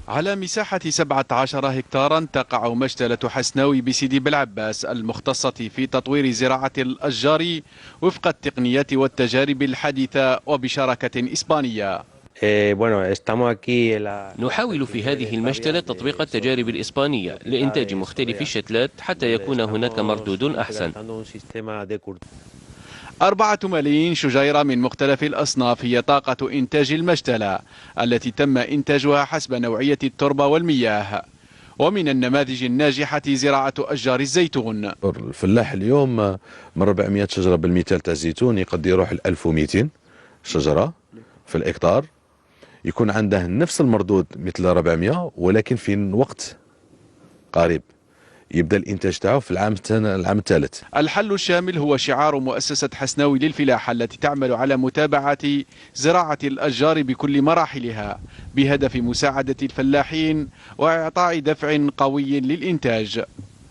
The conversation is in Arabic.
على مساحة 17 هكتارا تقع مشتلة حسناوي بسيدي بالعباس المختصة في تطوير زراعة الأشجار وفق التقنيات والتجارب الحديثة وبشراكة إسبانية. نحاول في هذه المشتلة تطبيق التجارب الإسبانية لإنتاج مختلف الشتلات حتى يكون هناك مردود أحسن. 4 ملايين شجيرة من مختلف الأصناف هي طاقة إنتاج المشتلة التي تم إنتاجها حسب نوعية التربة والمياه. ومن النماذج الناجحة زراعة أشجار الزيتون. الفلاح اليوم من 400 شجرة بالمثال تاع الزيتون يقد يروح ل 1200 شجرة في الإكتار، يكون عنده نفس المردود مثل 400 ولكن في وقت قريب. يبدأ الإنتاج تاعه في العام الثالث. الحل الشامل هو شعار مؤسسة حسناوي للفلاحة التي تعمل على متابعة زراعة الأشجار بكل مراحلها بهدف مساعدة الفلاحين وإعطاء دفع قوي للإنتاج.